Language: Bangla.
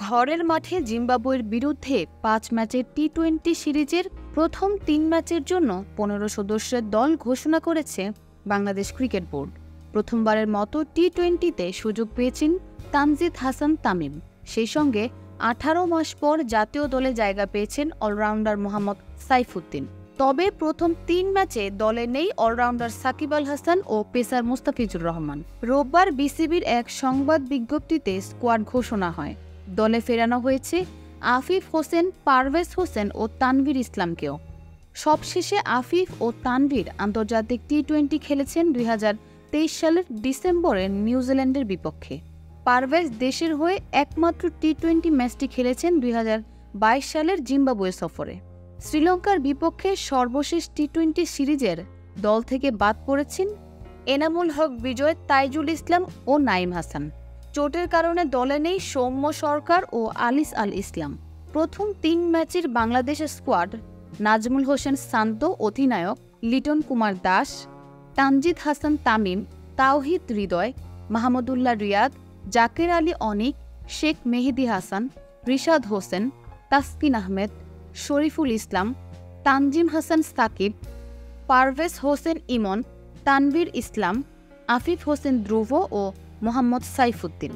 ঘরের মাঠে জিম্বাবুয়ের বিরুদ্ধে ৫ ম্যাচের টি-২০ সিরিজের প্রথম ৩ ম্যাচের জন্য ১৫ সদস্যের দল ঘোষণা করেছে বাংলাদেশ ক্রিকেট বোর্ড। প্রথমবারের মতো টি-২০তে সুযোগ পেয়েছেন তানজিদ হাসান তামিম। সেই সঙ্গে ১৮ মাস পর জাতীয় দলে জায়গা পেয়েছেন অলরাউন্ডার মোহাম্মদ সাইফুদ্দিন। তবে প্রথম ৩ ম্যাচে দলে নেই অলরাউন্ডার সাকিব আল হাসান ও পেসার মুস্তাফিজুর রহমান। রোববার বিসিবির এক সংবাদ বিজ্ঞপ্তিতে স্কোয়াড ঘোষণা হয়। দলে ফেরানো হয়েছে আফিফ হোসেন, পারভেজ হোসেন ও তানভীর ইসলামকেও। সবশেষে আফিফ ও তানভীর আন্তর্জাতিক টি-২০ খেলেছেন ২০২৩ সালের ডিসেম্বরে নিউজিল্যান্ডের বিপক্ষে। পারভেজ দেশের হয়ে একমাত্র টি-২০ ম্যাচটি খেলেছেন ২০২২ সালের জিম্বাবুয়ে সফরে। শ্রীলঙ্কার বিপক্ষে সর্বশেষ টি-২০ সিরিজের দল থেকে বাদ পড়েছেন এনামুল হক বিজয়, তাইজুল ইসলাম ও নাইম হাসান। চোটের কারণে দলে নেই সৌম্য সরকার ও আলিস আল ইসলাম। প্রথম ৩ ম্যাচের বাংলাদেশের স্কোয়াড: নাজমুল হোসেন শান্ত অধিনায়ক, লিটন কুমার দাস, তানজিদ হাসান তামিম, তাওহিদ হৃদয়, মাহমুদুল্লাহ রিয়াদ, জাকের আলী অনিক, শেখ মেহেদী হাসান, রিশাদ হোসেন, তাসকিন আহমেদ, শরীফুল ইসলাম, তানজিম হাসান সাকিব, পারভেজ হোসেন ইমন, তানভীর ইসলাম, আফিফ হোসেন ধ্রুব ও মোহাম্মদ সাইফুদ্দিন।